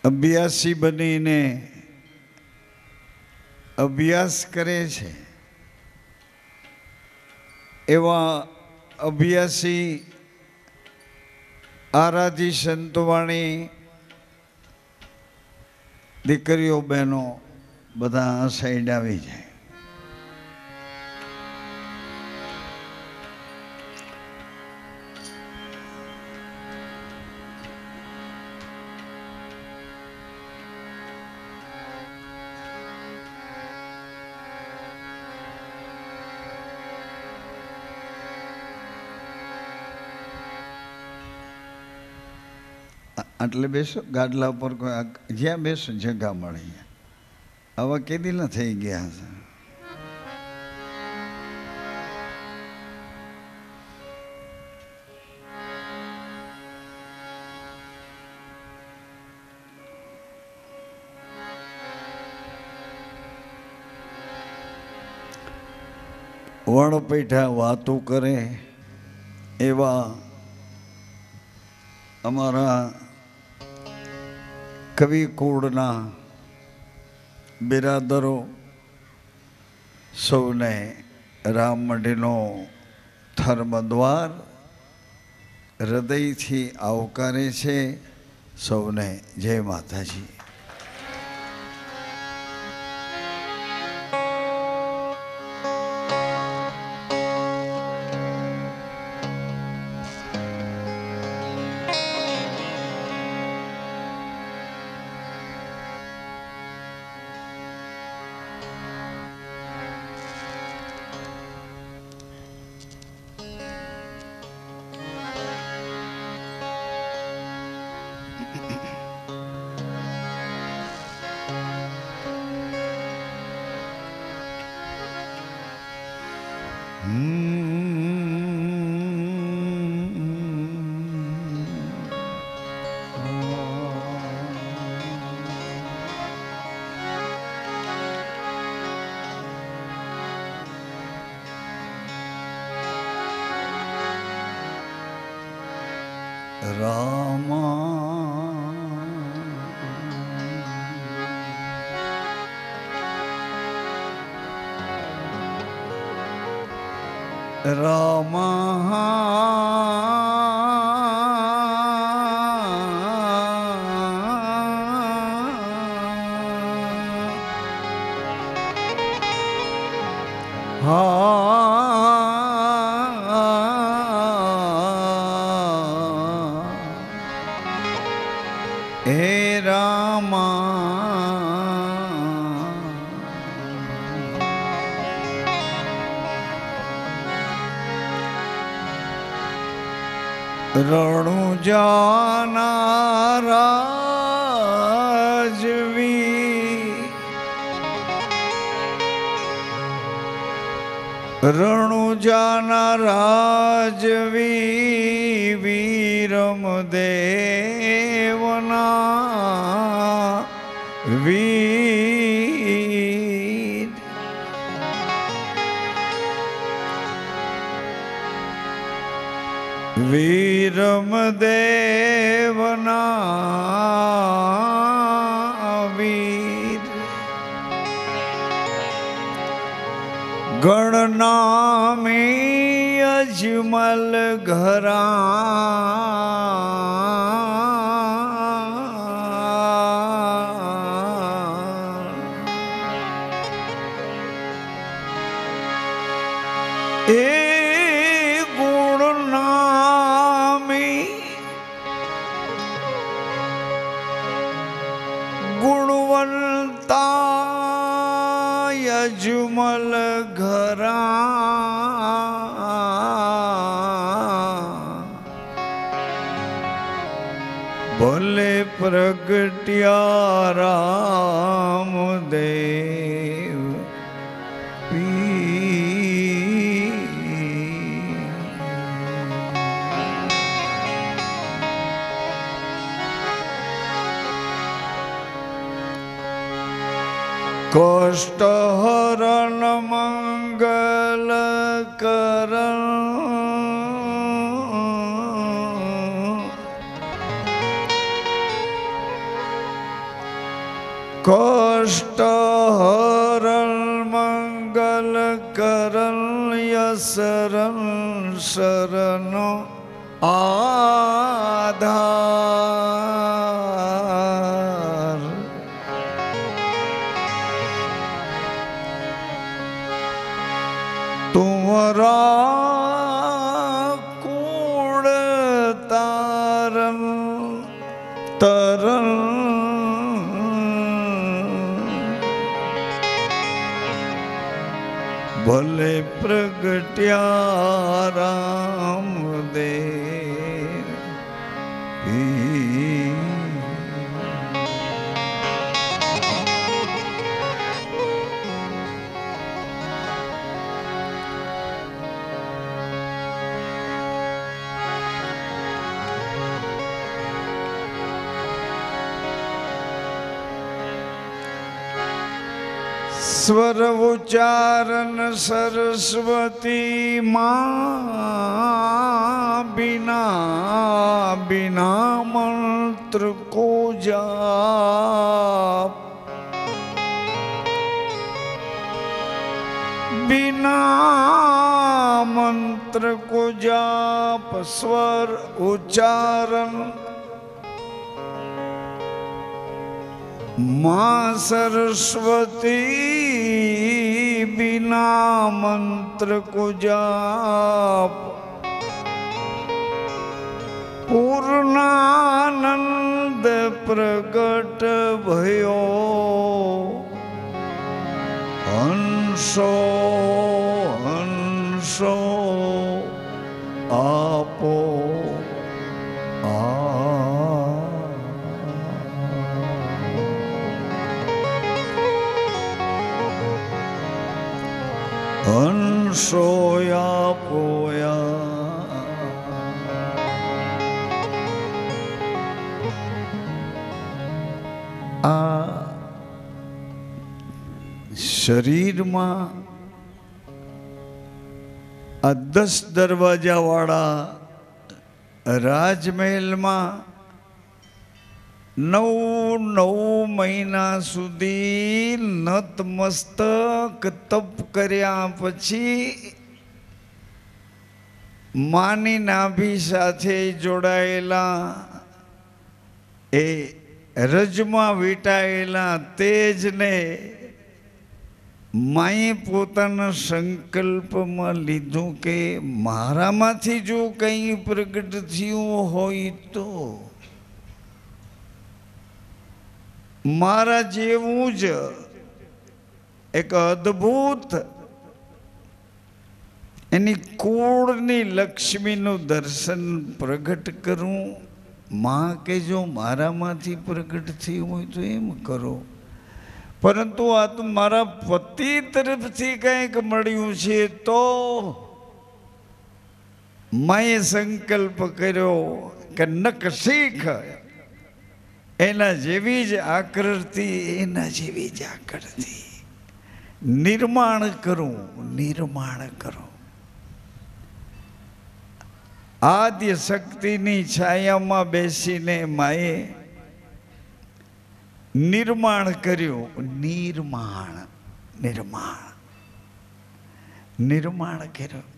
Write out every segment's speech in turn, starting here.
અભ્યાસી બનીને અભ્યાસ કરે છે એવા અભ્યાસી આરાધી સંતવાણી દીકરીઓ બહેનો બધા સાઈડ આવી જાય. આટલે બેસો, ગાડલા ઉપર કોઈ જ્યાં બેસો જગા મળે. આવા કેદી ના થઈ ગયા છે. વણપૈઠા વાતો કરે એવા અમારા કવિકુળના બિરાદરો સૌને રામ મંડીનો ધર્મદ્વાર હૃદયથી આવકારે છે. સૌને જય માતાજી. રણુજાના રાજવી રણુજાના રાજવી વીરમ દેવના વીર વીરમદેવના વીર ગણનામી અજમલ ઘરા અજમલ ઘરા ભલે પ્રગટ્યા રામદેવ કષ્ટ હરણ મંગલ કરણ કષ્ટ હરણ મંગલ કરણ યસરણ શરણ આધાર તુમરા કુળ તારણ તરણ ભલે પ્રગટ્યા રામદેવ સ્વર ઉચ્ચારણ સરસ્વતી માં બિના બિના મંત્ર કો જાપ બિના મંત્ર કો જાપ સ્વર ઉચ્ચારણ माँ सरस्वती बिना मंत्र को जाप पूर्णानंद प्रगट भयो हंसो हंसो आपो હંસોયા પોયા આ શરીરમાં આ 10 દરવાજાવાળા રાજમહેલમાં 9 મહિના સુધી નતમસ્તક તપ કર્યા પછી માની નાભી સાથે જોડાયેલા એ રજમાં વીંટાયેલા તેજને માએ પોતાના સંકલ્પમાં લીધું કે મારામાંથી જો કંઈ પ્રગટ થયું હોય તો મારા જેવું જ એક અદ્ભુત એની કુળની લક્ષ્મીનું દર્શન પ્રગટ કરું. માં કે જો મારામાંથી પ્રગટ થયું હોય તો એમ કરો, પરંતુ આ તો મારા પતિ તરફથી કંઈક મળ્યું છે. તો માએ સંકલ્પ કર્યો કે નક શીખ એના જેવી જ આકૃતિ, એના જેવી જ આકૃતિ નિર્માણ કરું, નિર્માણ કરું. આદ્ય શક્તિની છાયામાં બેસીને માએ નિર્માણ કર્યું. નિર્માણ નિર્માણ નિર્માણ કર્યું.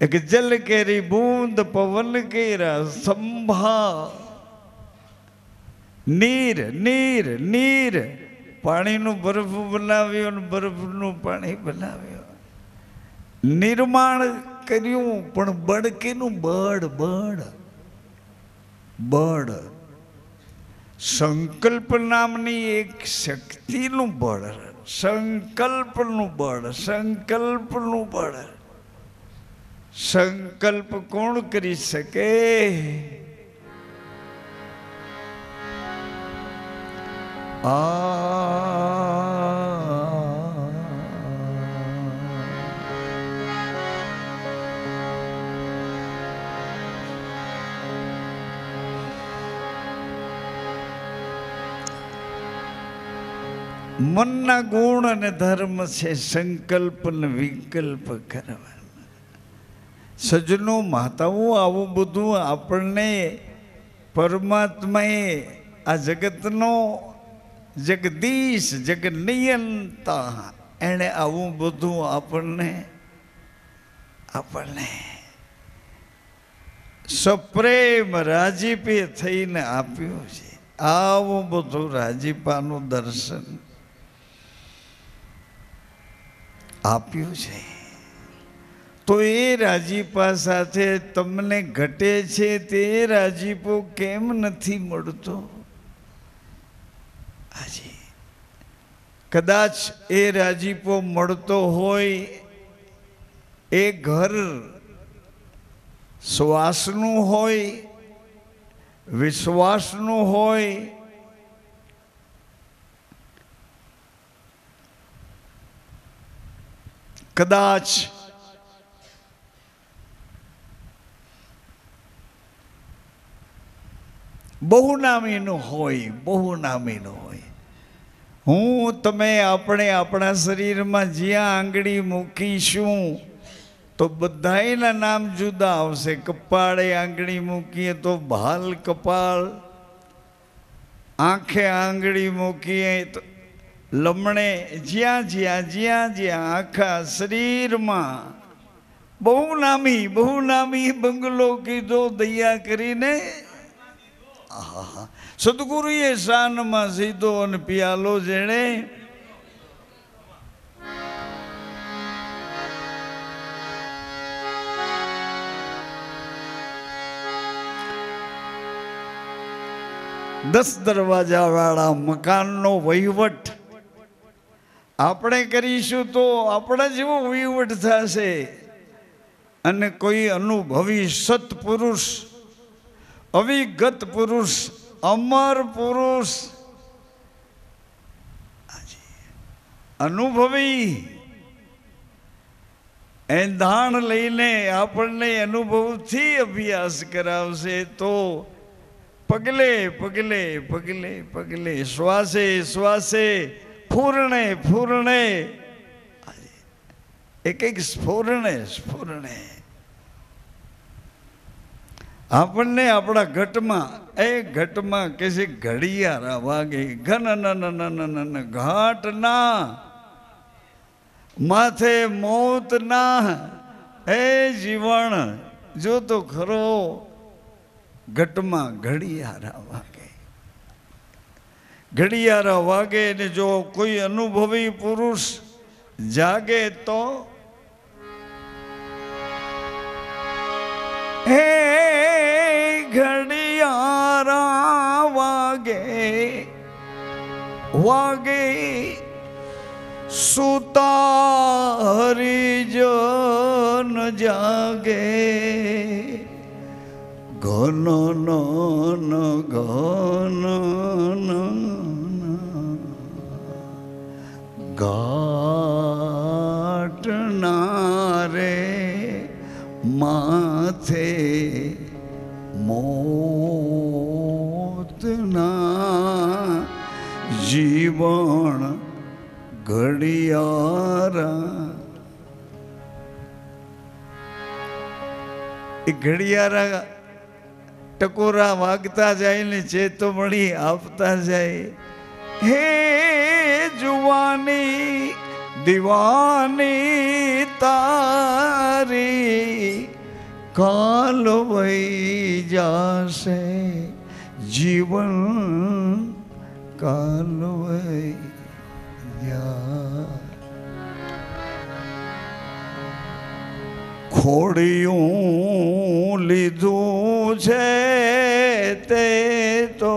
એક જલ કેરી બૂંદ પવન કેરા સંભા નીર નીર નીર પાણીનું બરફ બનાવ્યું ને બરફનું પાણી બનાવ્યું. નિર્માણ કર્યું, પણ બળ કેનું? બળ બળ બળ સંકલ્પ નામની એક શક્તિનું બળ, સંકલ્પનું બળ, સંકલ્પનું બળ. સંકલ્પ કોણ કરી શકે? મનના ગુણ અને ધર્મ છે સંકલ્પ ને વિકલ્પ કરવા. સજ્જનો માતાઓ, આવું બધું આપણને પરમાત્માએ આ જગતનો જગદીશ જગનિયંતા એણે આવું બધું આપણને સપ્રેમ રાજીપે થઈને આપ્યું છે. આવું બધું રાજીપાનું દર્શન આપ્યું છે. તો એ રાજીપા સાથે તમને ઘટે છે તે રાજીપો કેમ નથી મળતો? હાજી, કદાચ એ રાજીપો મળતો હોય, એ ઘર શ્વાસનું હોય, વિશ્વાસનું હોય, કદાચ બહુનામીનું હોય, બહુનામીનું હોય. હું તમે આપણે આપણા શરીરમાં જ્યાં આંગળી મૂકીશું તો બધાયના નામ જુદા આવશે. કપાળે આંગળી મૂકીએ તો ભાલ કપાળ, આંખે આંગળી મૂકીએ તો લમણે, જ્યાં જ્યાં જ્યાં જ્યાં આખા શરીરમાં બહુનામી બંગલો કીધો દયા કરીને. સદગુરુએ શાનમાં સીધો અને પિયાલો જેણે દસ દરવાજા વાળા મકાનનો વહીવટ આપણે કરીશું તો આપણા જેવો વહીવટ થશે. અને કોઈ અનુભવી સત્પુરુષ, અવિગત પુરુષ, અમર પુરુષ, અનુભવી એંધાણ લઈને આપણને અનુભવથી અભ્યાસ કરાવશે. તો પગલે પગલે પગલે પગલે, શ્વાસે શ્વાસે, ફૂરણે ફૂરણે, એક એક સ્ફુરણે સ્ફુરણે આપણને આપણા ઘટમાં કે છે ઘડિયાળા વાગે. ઘન ઘાટના માથે મોતના એ જીવન જો તો ખરો, ઘટમાં ઘડિયાળા વાગે. ઘડિયાળા વાગે ને જો કોઈ અનુભવી પુરુષ જાગે તો હે ઘડિયાળા વાગે વાગે, સુતા હરિજન જાગે. ઘન ઘન ઘાટનારે માથે મોતના જીવન ઘડિયાળા. એ ઘડિયાળા ટકોરા વાગતા જાય ને ચેતવણી આપતા જાય. હે જુવાની દીવાની તારી, કાલ વહી જાશે જીવન, કાલ વહી જા. ખોડિયું લીધું છે તે તો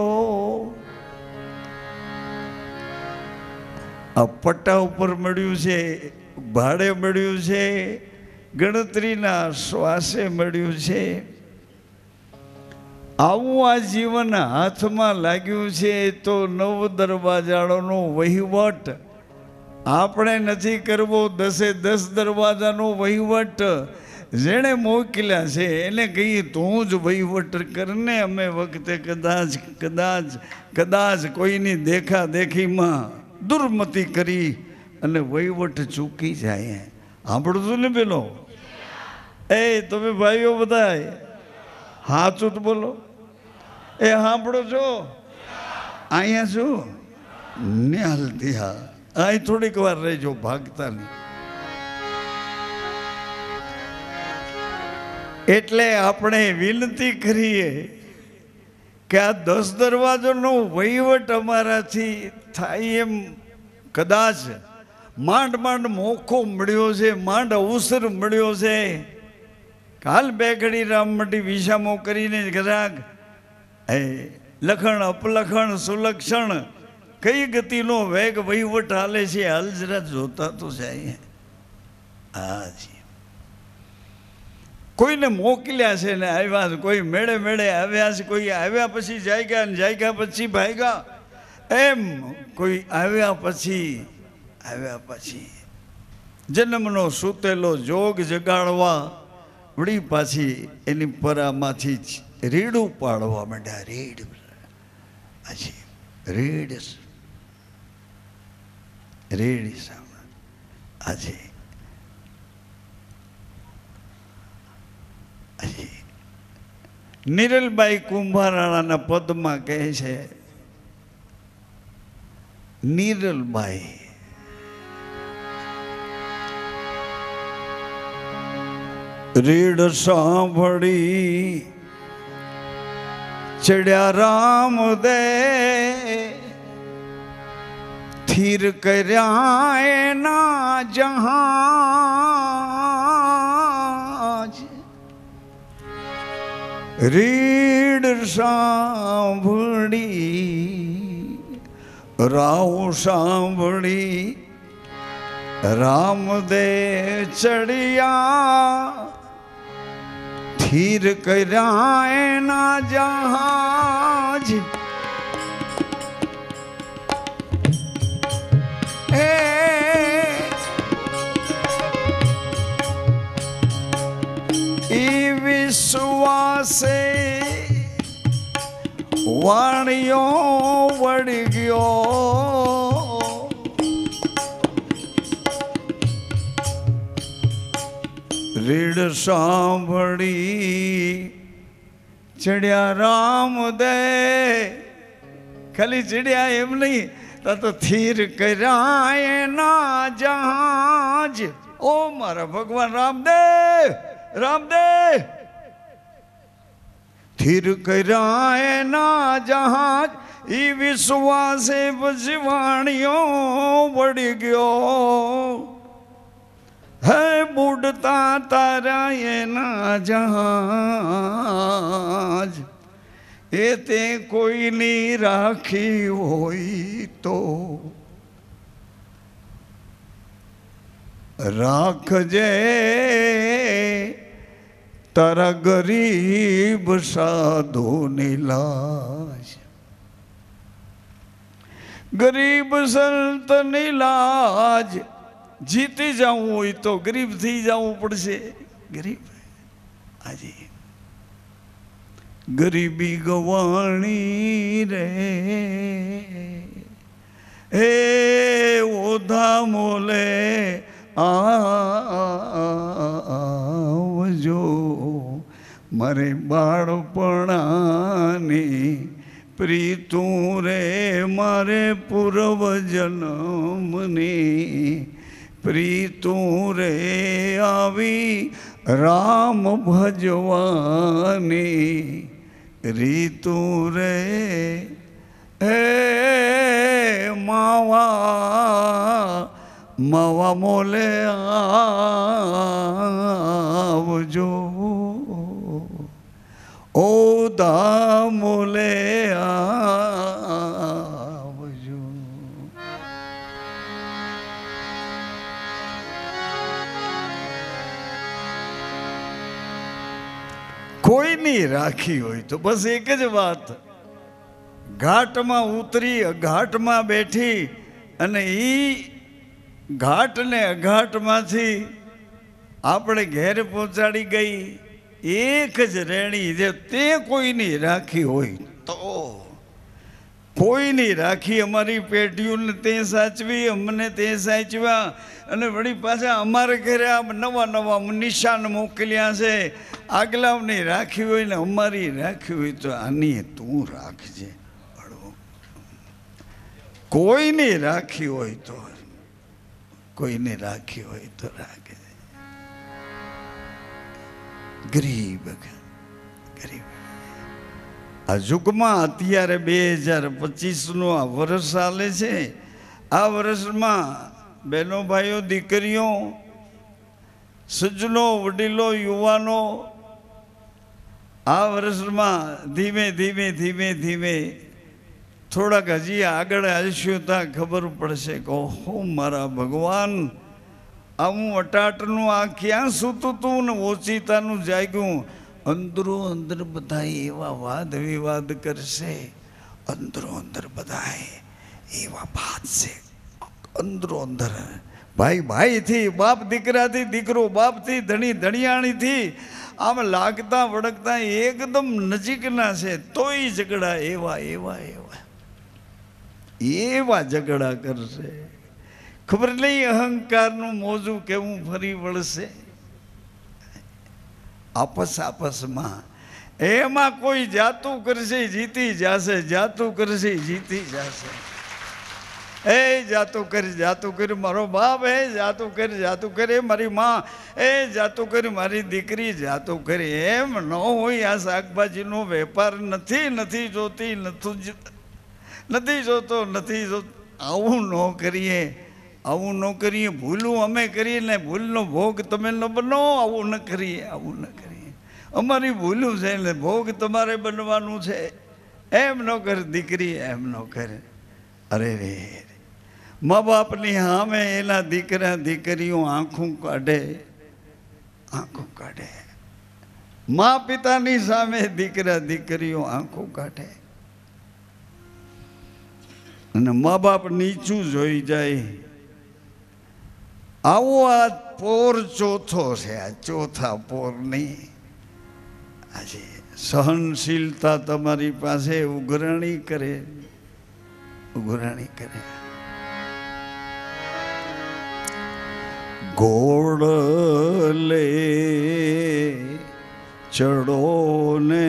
આ પટ્ટા ઉપર મળ્યું છે, ભાડે મળ્યું છે, ગણતરીના શ્વાસે મળ્યું છે. આવું આ જીવન હાથમાં લાગ્યું છે તો નવ દરવાજાનો વહીવટ આપણે નથી કરવો. 10 દરવાજાનો વહીવટ જેણે મોકલ્યા છે એને કહીએ તું જ વહીવટ કરને. અમે વખતે કદાચ કોઈની દેખાદેખીમાં દુર્મતિ કરી અને વહીવટ ચૂકી જાય. સાંભળું છું ને પેલો? એ તમે ભાઈઓ બધા સાચું જ બોલો. એ સાંભળો છો? અહીંયા છું ને હાલતી. હા, અહીં થોડીક વાર રહેજો, ભાગતા નહીં. એટલે આપણે વિનંતી કરીએ કે આ 10 દરવાજાનો વહીવટ અમારાથી થાય એમ કદાચ માંડ માંડ મોકો મળ્યો છે, માંડ અવસર મળ્યો છે. કાલ બે ઘડી રામમટી વિસામો કરીને ગ્રાહક લખણ અપલખણ સુલક્ષણ કઈ ગતિનો વેગ વહીવટ હાલે છે, હાલ જરા જોતા તો જાય. હાજી, કોઈને મોકલ્યા છે ને આવ્યા, કોઈ મેળે મેળે આવ્યા છે, કોઈ આવ્યા પછી જાગ્યા ને જાગ્યા પછી ભાગ્યા, એમ કોઈ આવ્યા પછી જન્મનો સૂતેલો જોગ જગાડવા વળી પાછી એની પરામાંથી જ રેડું પાડવા માંડ્યા. રેડ પછી રેડ સામે આજે નિરલબાઈ કુંભારાણાના પદમાં કહે છે, નિરલબાઈ રેડ સાંભળી ચડ્યા રામ દે, સ્થિર કર્યા એના જહાજ. રેડ સાંભળી રાવ સાંભળી રામદે ચડિયા, સ્થિર કર્યા એના જહાજ. વિશ્વાસે વાણિયો વળી ગયો, રેડ સાંભળી ચડ્યા રામ દે. ખાલી ચડ્યા એમ નહીં, તો સ્થિર કર્યા એના જહાજ. ઓ મારા ભગવાન રામદેવ, રામદેવ સ્થિર કર્યા એના જહાજ. ઈ વિશ્વાસે વાણિયો વળી ગયો, હે બુડતા તારા એના જહાજ. એ તે કોઈની રાખી હોય તો રાખજે, તારા ગરીબ સાધુની લાજ. ગરીબ સંતની લાજ જીતી જવું હોય તો ગરીબ થઈ જવું પડશે. ગરીબ આજે ગરીબી ગવાણી રે, હે ઓધા મોલે આવજો, મારે બાળપણાની પ્રીતું રે, મારે પૂર્વ જન્મની પ્રીતું રે, આવી રામ ભજવાની રીતું રે. હે માવા માવા મોલે આવજો, ઓ દા મોલે આવજો. કોઈની રાખી હોય તો બસ એક જ વાત, ઘાટમાં ઉતરી ઘાટમાં બેઠી અને ઈ ઘાટ ને અઘાટમાંથી આપણે ઘેર પહોંચાડી ગઈ એક જ રેણી. જે તે કોઈની રાખી હોય તો કોઈની રાખી. અમારી પેઢીઓને તે સાચવી, અમને તે સાચવ્યા, અને વળી પાછા અમારે ઘરે આ નવા નવા નિશાન મોકલ્યા છે. આગલાવની રાખી હોય ને અમારી રાખી હોય તો આની તું રાખજે. કોઈને રાખી હોય તો, કોઈને રાખી હોય તો રાખે. ગરીબ ગરીબ. આ યુગમાં અત્યારે 2025નું આ વર્ષ ચાલે છે. આ વર્ષમાં બહેનો ભાઈઓ દીકરીઓ સજ્જનો વડીલો યુવાનો આ વર્ષમાં ધીમે ધીમે ધીમે ધીમે થોડાક હજી આગળ આવશું ત્યાં ખબર પડશે કે ઓહો મારા ભગવાન, આ હું અટાટનું આ ક્યાં સૂતું તું ને ઓચિતાનું જાગ્યું. અંદરો અંદર બધા એવા વાદ વિવાદ કરશે, અંદરો અંદર બધા એવા વાત છે, અંદરો અંદર ભાઈ ભાઈથી, બાપ દીકરાથી, દીકરો બાપથી, ધણી ધણિયાણીથી આમ લાગતા વળગતા એકદમ નજીકના છે, તોય ઝઘડા એવા એવા એવા એવા ઝઘડા કરશે. ખબર નહીં અહંકારનું મોજું કેવું ફરી વળશે આપસમાં. એમાં કોઈ જાતું કરશે જીતી જશે, જાતું કરશે જીતી જશે. એ જાતું કરી મારો બાપ, એ જાતું કરી મારી માં, એ જાતું કરી મારી દીકરી, જાતું કરી. એમ ન હોય. આ શાકભાજીનો વેપાર નથી જોતી, નથી જોતો. આવું ન કરીએ, આવું ન કરીએ. ભૂલું અમે કરીએ ને ભૂલનો ભોગ તમે ન બનો. આવું ન કરીએ. અમારી ભૂલું છે એટલે ભોગ તમારે બનવાનું છે. એમ ન કર દીકરી, એમ ન કરે. અરે રે, મા બાપની સામે એના દીકરા દીકરીઓ આંખું કાઢે. મા પિતાની સામે દીકરા દીકરીઓ આંખું કાઢે અને મા બાપ નીચું જોઈ જાય. આવો આ પોર ચોથો છે. આ ચોથા પોર નહીં. આજે સહનશીલતા તમારી પાસે ઉઘરાણી કરે. ઘોડલે ચડો ને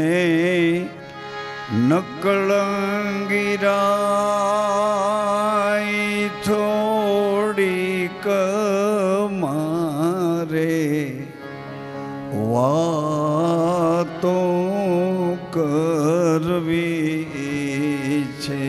નકળંગીરાય થોડીક મારે વાતો કરવી છે.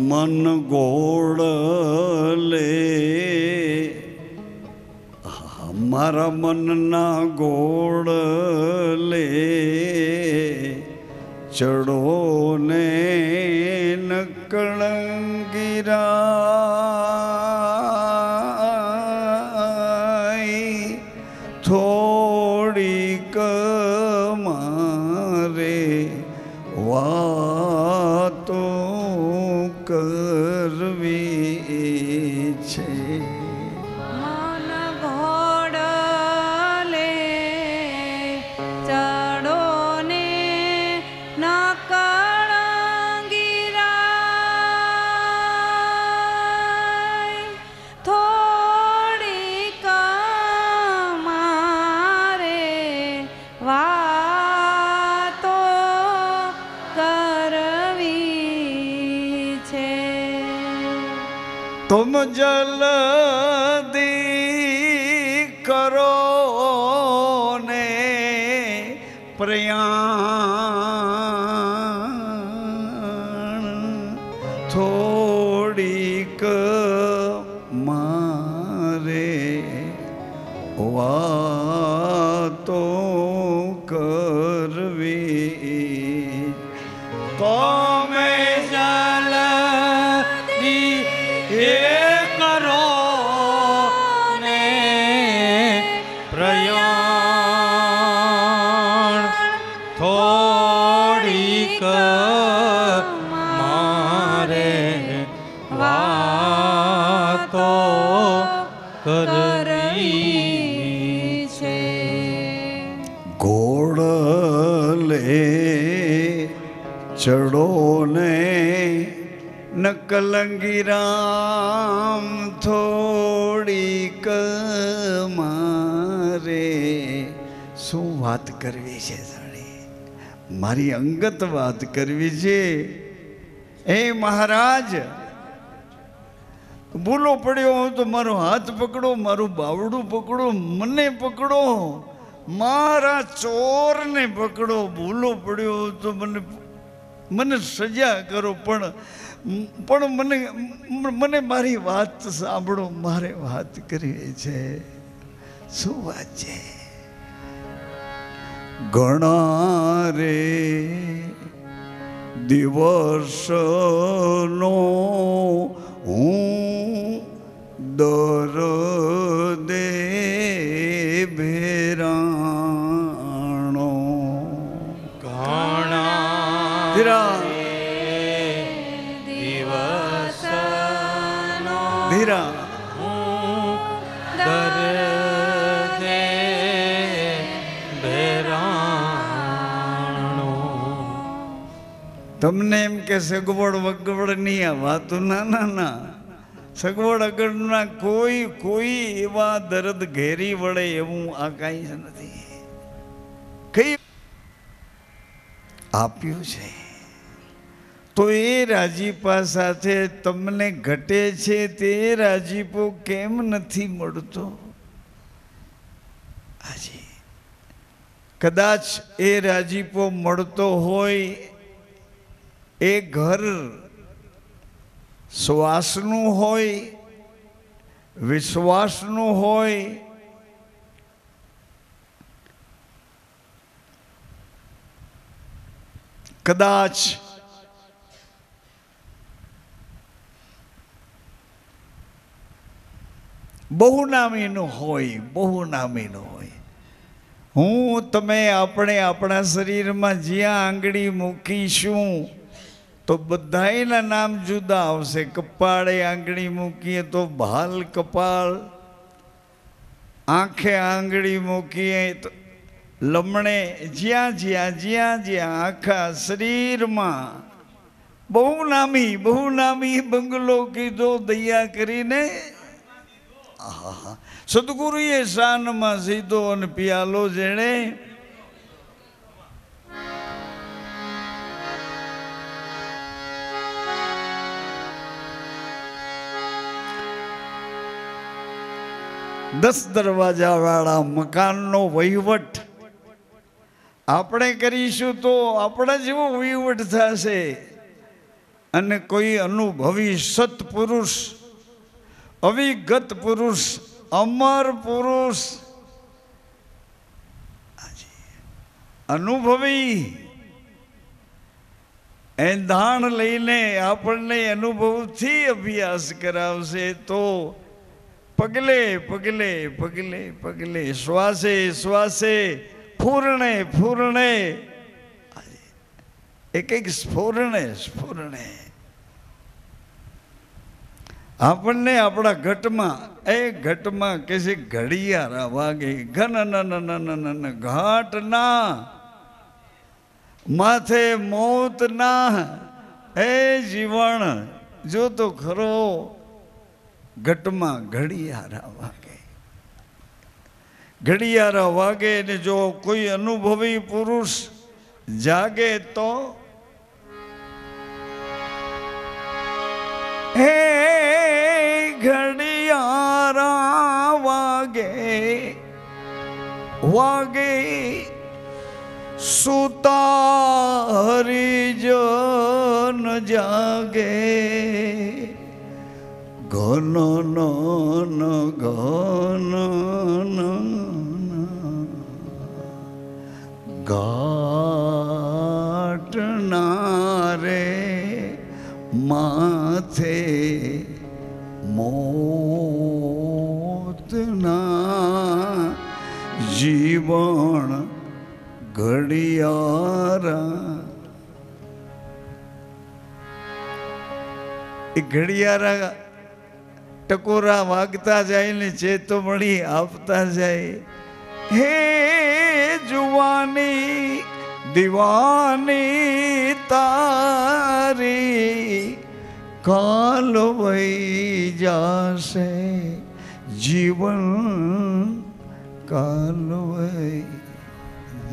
મન ગોળલે, મારા મનના ગોળલે ચડો ને નકળંગીરાય થોડીક મારે વાતો કરવી છે. મન ઘોડલે ચડો ને નકળંગીરાય થોડીક મારે વાતો કરવી છે. तुम जल्दी करो ने प्रयाण થોડીક મારે વાતો કરવી. તમે જલ્દી કરો ને પ્રયાણ થોડીક મારે વાતો કરવી છે. ઘોડલે ચડો ને નકલંગી રામ થોડીક મારે. શું વાત કરવી છે સાડી, મારી અંગત વાત કરવી છે. હે મહારાજ, ભૂલો પડ્યો હું તો મારો હાથ પકડો, મારું બાવડું પકડો, મને પકડો, મારા ચોરને પકડો. ભૂલો પડ્યો તો મને સજા કરો, પણ મને મારી વાત સાંભળો. મારે વાત કરવી છે. શું વાત છે? ઘણા રે દિવસનો હું દર્દે ભેરાણો. ઘણા દિવસનો ધીરા દર્દે ભેરાણો. તમને એમ કે સગવડ વગવડ નહીં, આ વાતું ના. સગવડ આગળના કોઈ એવા દર્દ ઘેરી વળે એવું આ કાંઈ જ નથી. કઈ આપ્યું છે તો એ રાજીપા સાથે તમને ઘટે છે. તે રાજીપો કેમ નથી મળતો? હાજી, કદાચ એ રાજીપો મળતો હોય, એ ઘર શ્વાસનું હોય, વિશ્વાસનું હોય, કદાચ બહુનામીનું હોય. હું તમે આપણે આપણા શરીરમાં જ્યાં આંગળી મૂકીશું તો બધાયના નામ જુદા આવશે. કપાળે આંગળી મૂકીએ તો ભાલ કપાળ, આંખે આંગળી મૂકીએ તો લમણે, જ્યાં આખા શરીરમાં બહુનામી બંગલો કીધો દયા કરીને. સદગુરુએ શાનમાં સીધો અને પિયાલો જેણે દસ દરવાજા વાળા મકાનનો વહીવટ આપણે કરીશું તો આપણા જેવો વહીવટ થશે. અને કોઈ અનુભવી સત્પુરુષ, અવિગત પુરુષ, અમર પુરુષ, અનુભવી એંધાણ લઈને આપણને અનુભવથી અભ્યાસ કરાવશે. તો પગલે શ્વાસે ફૂરણે એક સ્ફુરણે આપણને આપણા ઘટમાં કે છે ઘડિયાળા વાગે. ઘન ઘાટના માથે મોતના એ જીવન જો તો ખરો. ઘટમાં ઘડિયાળા વાગે ને જો કોઈ અનુભવી પુરુષ જાગે તો હે ઘડિયાળા વાગે સુતા હરિજન જાગે. ઘન ઘાટનારે માથે મોતના જીવન ઘડિયાળા. એ ઘડિયાળા ટકોરા વાગતા જાય ને ચેતવણી આપતા જાય. હે જુવાની દીવાની તારી કાલ વહી જાશે જીવન કાલ વહી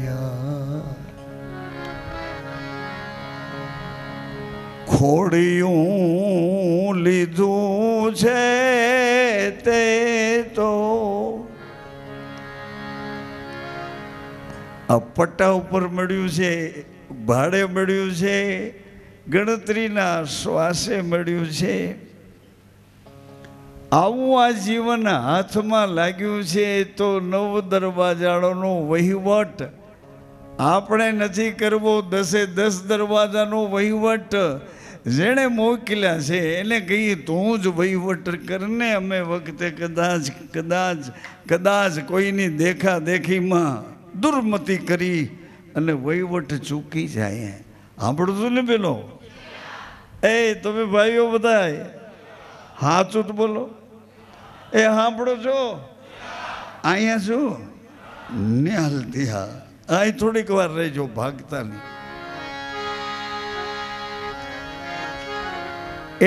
જા. ખોડિયું લીધું છે તે તો આ પટ્ટા ઉપર મળ્યું છે, ભાડે મળ્યું છે, ગણતરીના શ્વાસે મળ્યું છે. આવું આ જીવન હાથમાં લાગ્યું છે તો નવ દરવાજાનો વહીવટ આપણે નથી કરવો. 10 દરવાજાનો વહીવટ જેણે મોકલ્યા છે એને કહીએ તું જ વહીવટ કરને. અમે વખતે કદાચ કોઈની દેખાદેખીમાં દુર્મતિ કરી અને વહીવટ ચૂકી જાય. સાંભળું છું ને પેલો એ તમે ભાઈઓ બધા હાચું જ બોલો. એ સાંભળો છો અહીંયા છું ને હાલતી. હા અહીં થોડીક વાર રહેજો, ભાગતા નહીં.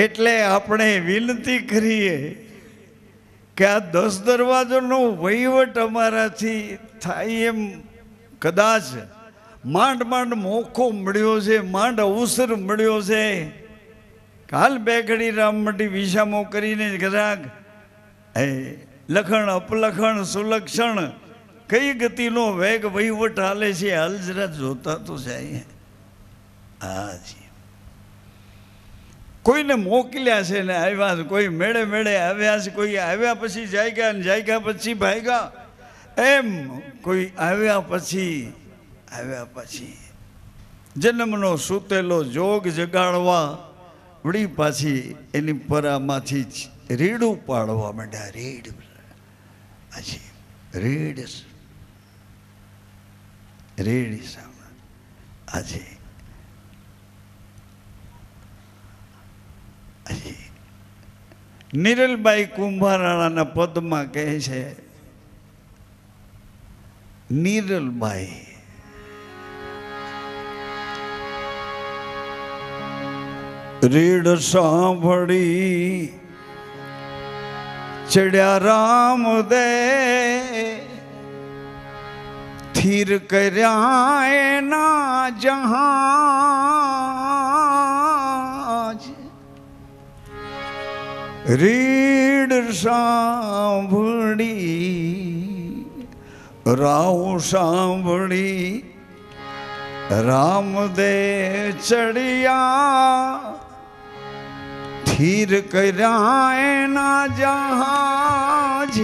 એટલે આપણે વિનંતી કરીએ કે આ 10 દરવાજાનો વહીવટ અમારાથી થાય એમ કદાચ માંડ મોકો મળ્યો છે, માંડ અવસર મળ્યો છે. કાલ બે ઘડી રામમટી વિસામો કરીને ઘરાક એ લખણ અપલખણ સુલક્ષણ કઈ ગતિનો વેગ વહીવટ હાલે છે હાલ જરા જોતા તો જાય. હાજી કોઈને મોકલ્યા છે ને આવ્યા, કોઈ મેળે આવ્યા છે, કોઈ આવ્યા પછી જાગ્યા ને જાગ્યા પછી ભાગ્યા. એમ કોઈ આવ્યા પછી જન્મનો સૂતેલો જોગ જગાડવા વળી પાછી એની પરામાંથી જ રીડું પાડવા માંડ્યા. રીડ પછી રેડી સામે આજે નિરલબાઈ કુંભારાણાના પદમાં કહે છે, નિરલબાઈ રીડ સાંભળી ચડ્યા રામ દે સ્થિર કર્યા એના જહાજ. રીડ સાંભળી રાવ સાંભળી રામદે ચડિયા સ્થિર કર્યા એના જહાજ.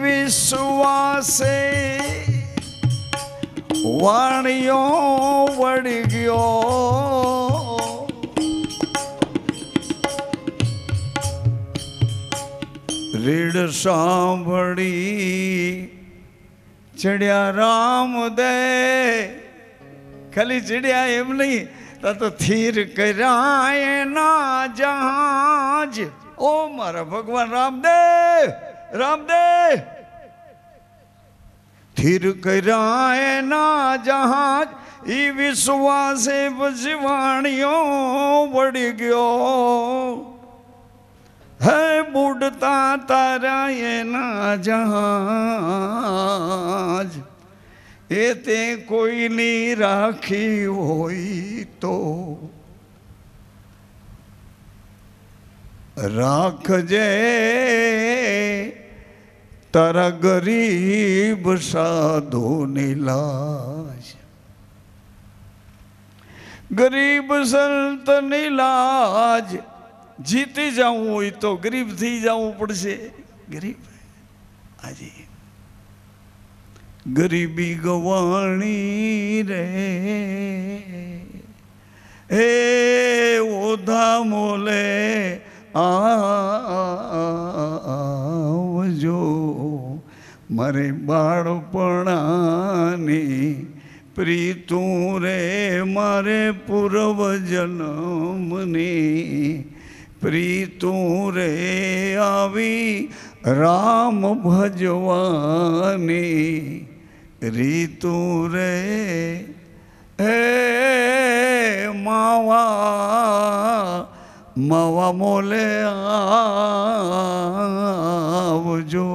વિશ્વાસે વાણિયો વળી ગયો રીડ સાંભળી ચડ્યા રામ દે. ખાલી ચડ્યા એમ નહીં તો સ્થિર કર્યા એના જહાજ. ઓ મારા ભગવાન રામદેવ સ્થિર કર્યા એના જહાજ. ઈ વિશ્વાસે પછી વાણિયો વળી ગયો હે બુડતા તારા એના જહાજ. એ તે કોઈની રાખી હોય તો રાખજે તારા ગરીબ સાધુની લાજ. ગરીબ સંતની લાજ જીતી જવું હોય તો ગરીબ થઈ જવું પડશે. ગરીબ આજે ગરીબી ગવાણી રે હે ઓધા મોલે આવજો મારે બાળપણાની પ્રીતું રે મારે પૂર્વ જન્મની પ્રીતું રે આવી રામ ભજવાની રીતું રે હે માવા માવા મોલે આવજો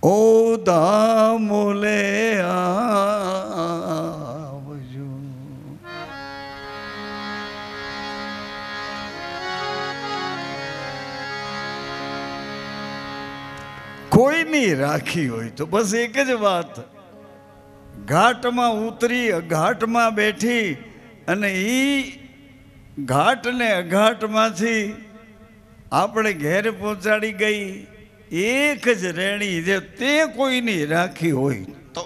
ઓ દામોલે આવજો. કોઈની રાખી હોય તો બસ એક જ વાત, ઘાટમાં ઉતરી ઘાટમાં બેઠી અને ઈ ઘાટ ને અઘાટમાંથી આપણે ઘેર પહોંચાડી ગઈ એક જ રેણી. જે તે કોઈની રાખી હોય તો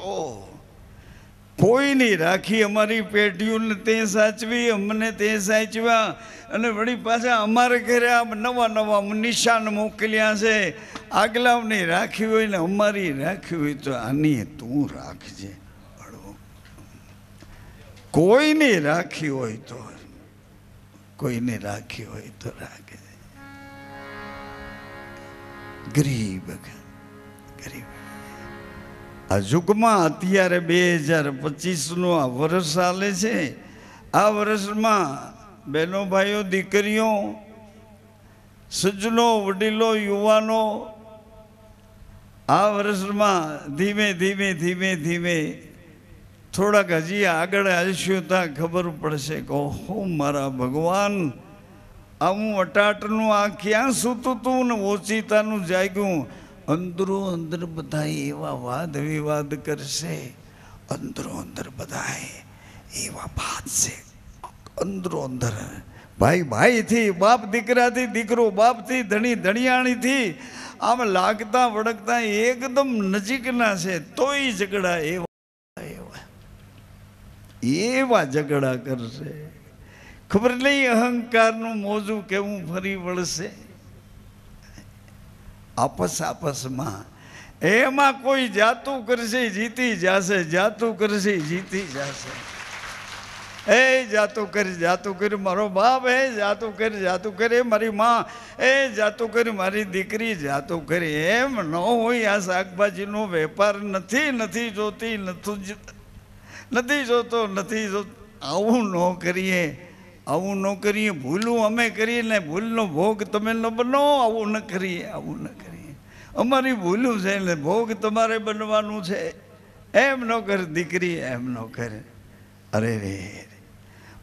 કોઈની રાખી અમારી પેઢીઓને તે સાચવી, અમને તે સાચવ્યા અને વળી પાછા અમારે ઘરે આ નવા નવા નિશાન મોકલ્યા છે. આગલાઓની રાખી હોય ને અમારી રાખી હોય તો આની તું રાખજે. કોઈની રાખી હોય તો કોઈને રાખી હોય તો રાખે. ગરીબ ગરીબ આ યુગમાં અત્યારે 2025નું આ વર્ષ ચાલે છે. આ વર્ષમાં બહેનો ભાઈઓ દીકરીઓ સજ્જનો વડીલો યુવાનો આ વર્ષમાં ધીમે ધીમે ધીમે ધીમે થોડાક હજી આગળ આવશું ત્યાં ખબર પડશે કે ઓહો મારા ભગવાન આ હું અટાટનું આ ક્યાં સૂતું તું ને ઓચિતાનું જાગ્યું. અંદરો અંદર બધા એવા વાદ વિવાદ કરશે, અંદરો અંદર બધા એવા વાત છે. અંદરો અંદર ભાઈ ભાઈથી, બાપ દીકરાથી, દીકરો બાપથી, ધણી ધણિયાણીથી આમ લાગતા વળગતા એકદમ નજીકના છે તોય ઝઘડા એવા ઝઘડા કરશે. ખબર નહીં અહંકારનું મોજું કેવું ફરી વળશે આપસમાં. એમાં કોઈ જાતું કરશે જીતી જશે, જાતું કરશે જીતી જશે. એ જાતું કરી મારો બાપ, એ જાતું કરી મારી માં, એ જાતું કરી મારી દીકરી, જાતું કરી. એમ ન હોય. આ શાકભાજીનો વેપાર નથી જોતી, નથી જોતો. આવું ન કરીએ, આવું ન કરીએ. ભૂલું અમે કરીએ ને ભૂલનો ભોગ તમે ન બનો. આવું ન કરીએ. અમારી ભૂલું છે એટલે ભોગ તમારે બનવાનું છે. એમ ન કર દીકરી, એમ ન કરે. અરે રે,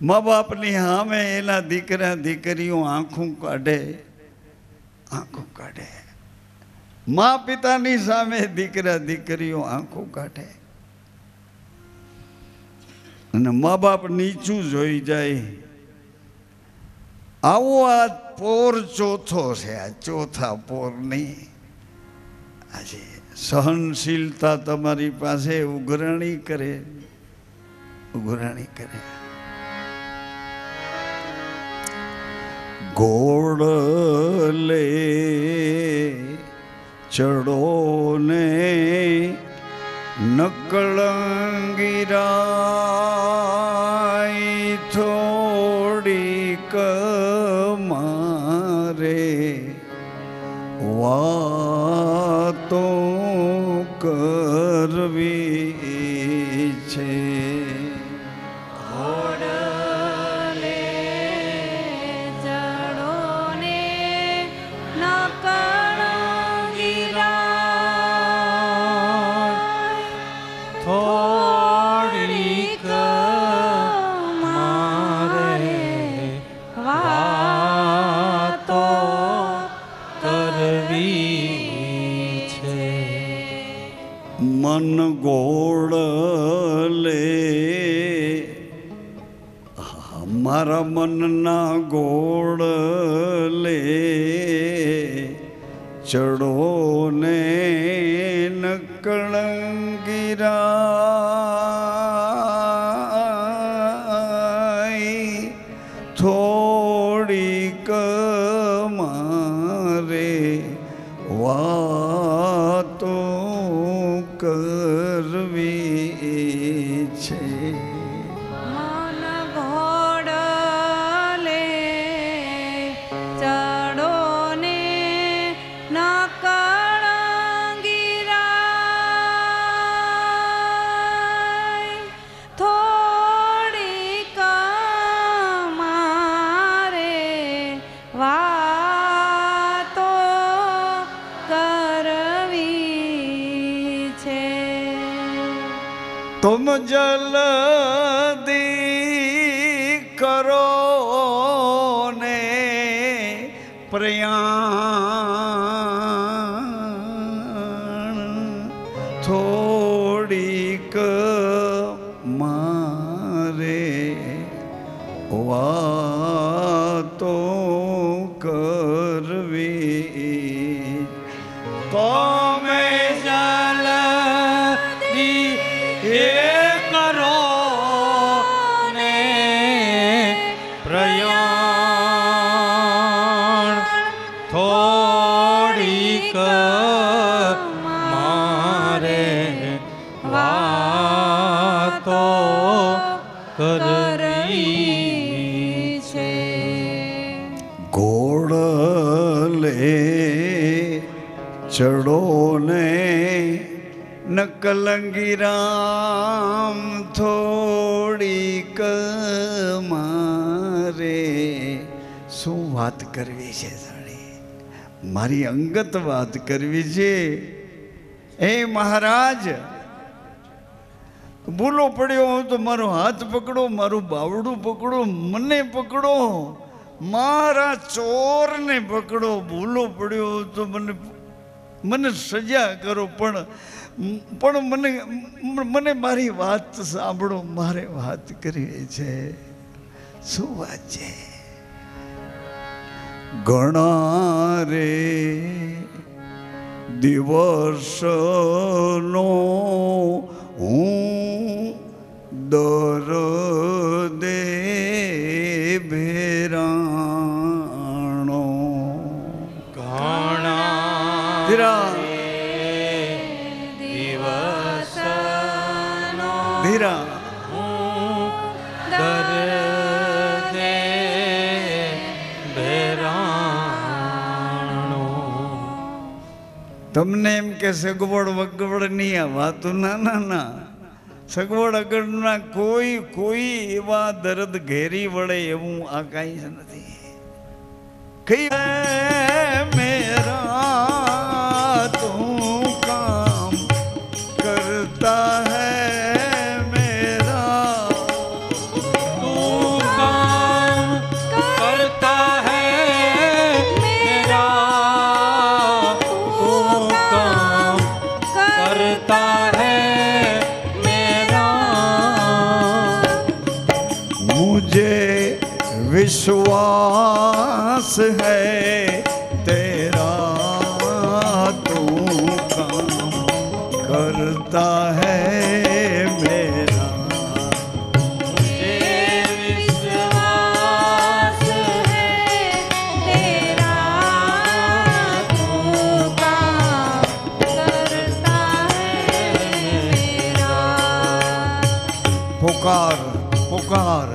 મા બાપની સામે એના દીકરા દીકરીઓ આંખું કાઢે. મા પિતાની સામે દીકરા દીકરીઓ આંખું કાઢે અને મા બાપ નીચું જોઈ જાય. આવો આ પોર ચોથો છે. આ ચોથા પોર નહીં. આજે સહનશીલતા તમારી પાસે ઉઘરાણી કરે. ઘોડલે ચડો ને નકળંગીરાય થોડીક મારે વાતો કરવી છે. મન ગોળલે મારા મનના ગોળલે ચડો ને નકળંગીરાય થોડીક મારે વા છે મન ઘોડલે ચડો ને ન કળંગીરાય થોડીક મારે વાતો કરવી છે तुम जल्दी करो ने प्रयाण थोड़ीक मारे वातो करवी तो मैं જલ્દી એ કરો ને પ્રયાણ થોડીક મારે વાતો કરવી છે ઘોડલે ચડો ને નકલંગી રામ થોડીક મારે શું વાત કરવી છે સાડી મારી અંગત વાત કરવી છે એ મહારાજ ભૂલો પડ્યો હું તો મારો હાથ પકડો મારું બાવડું પકડો મને પકડો મારા ચોરને પકડો ભૂલો પડ્યો તો મને સજા કરો પણ મને મારી વાત સાંભળો મારે વાત કરવી છે શું વાત છે ઘણા રે દિવસનો હું દર્દે ભેરાણો ઘણા ધીરા દિવસનો ધીરા દર્દે ભેરાણો તમને એમ કે સગવડ વગવડ નહીં આ વાતું ના સગવડ આગળના કોઈ એવા દર્દ ઘેરી વળે એવું આ કાંઈ જ નથી કઈ મેરા તું કામ કરતા હૈ મેરા તું કામ કરતા હૈ મેરા તું કામ કરતા હૈ મેરા मुझे विश्वास है तेरा तू काम करता है मेरा मुझे विश्वास है तेरा तू काम करता है मेरा पुकार पुकार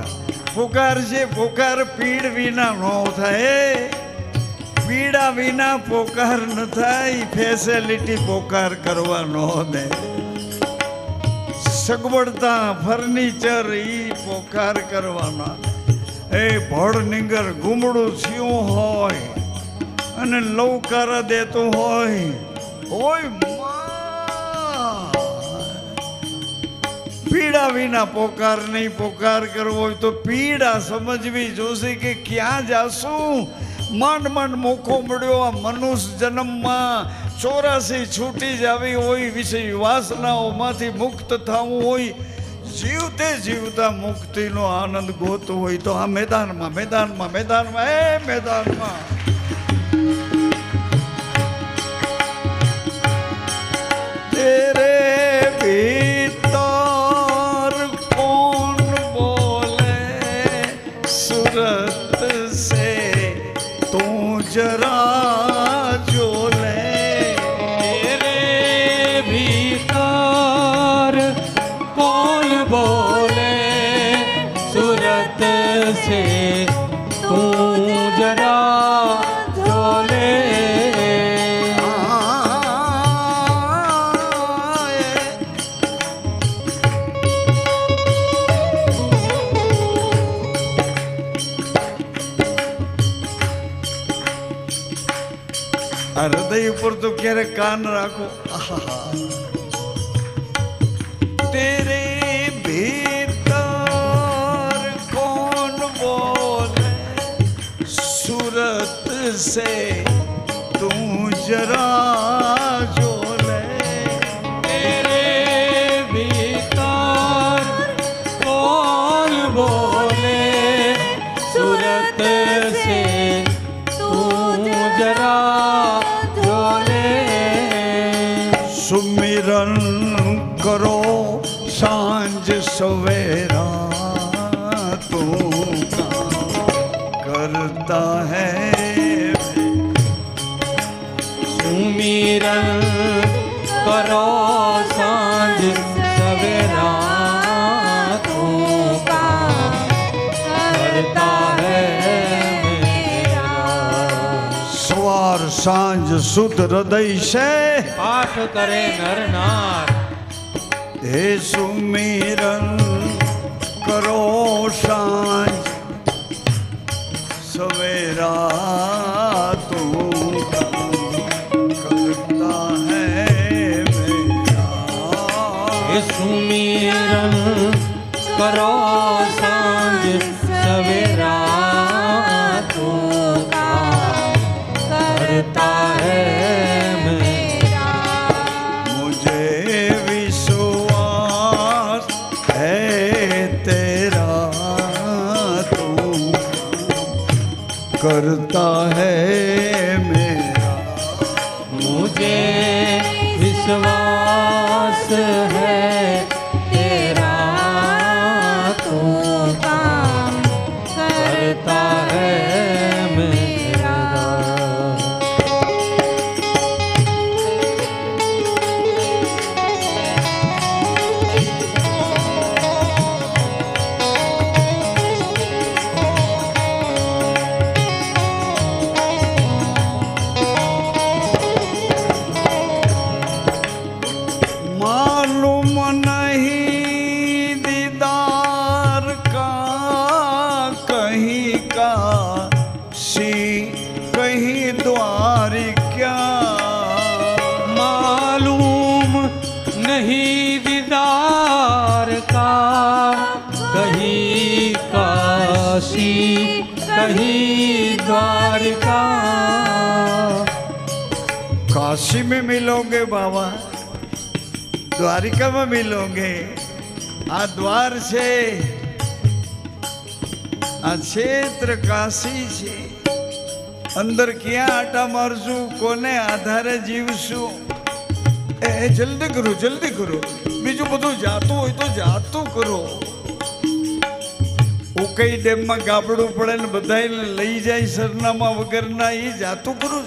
पुकार છે પુકાર પીડ વિના નો થાય પીડા વિના પોકાર ન થાય ફેસિલિટી પોકાર કરવા નો દે સગવડતા ફર્નિચર ઈ પોકાર કરવાના એ ભળ નીંગર ગુમડું થયું હોય અને લવકાર દેતું હોય પીડા વિના પોકાર નહીં પોકાર કરવો હોય તો પીડા સમજવી જોશે કે ક્યાં જાશું માંડ માંડ મોકો મળ્યો આ મનુષ્ય જન્મમાં 84 છૂટી જાવી હોય વિષય વાસનાઓમાંથી મુક્ત થવું હોય જીવતે જીવતા મુક્તિનો આનંદ ગોતો હોય તો આ મેદાનમાં મેદાનમાં મેદાનમાં એ મેદાનમાં તેરે ભીતર કોણ બોલે સુરત સે તું જરા જો લે तेरे भीतर कौन बोले सूरत से तू जरा झोले। હૃદય ઉપર તો ક્યારે કાન રાખો। तेरे भीतर कौन बोले सूरत से तू जरा झोले। तेरे भीतर कौन बोले सूरत से तू जरा झोले। सुमिरन करो सांझ सवेरा तू करता है। सुमिरन करो सांझ सवेरा तू करता है मेरा। सवार सांझ शुद्ध हृदय से पाठ करे नर नार। हे सुमिरन करो सांझ सवेरा तू करता है मेरा। हे सुमिरन करो सांझ सवेरा तू करता है मेरा। मुझे विश्वास है तेरा तू करता है मेरा। मुझे विश्वास है तेरा तू काम करता है मेरा। मालूम नहीं दीदार का कहीं का सी कहीं द्वार क्या। मालूम नहीं दीदार का कहीं काशी कहीं द्वारका। काशी में मिलोगे बाबा, द्वारिका में मिलोगे। आ द्वार છે, આ ક્ષેત્ર કાશી છે। અંદર ક્યાં આટા મારશું, કોને આધારે જીવશું? એ જલ્દી કરો, બીજું બધું જાતું હોય તો જાતું કરો। ઉકઈ ડેમમાં ગાબડું પડે ને બધાને લઈ જાય સરનામા વગરના, એ જાતું કરો।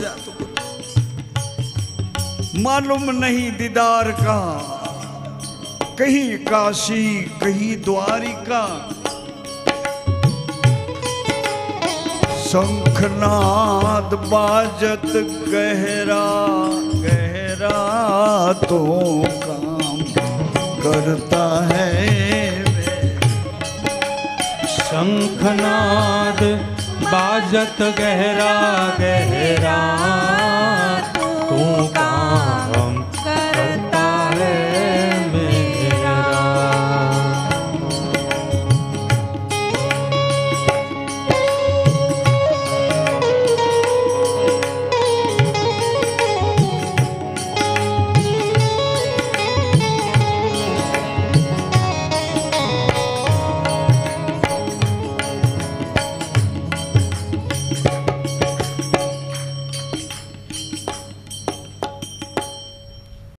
मालूम नहीं दीदार का कहीं काशी कहीं द्वारिका। शंखनाद बाजत गहरा गहरा तो काम करता है। शंखनाद बाजत गहरा गहरा तू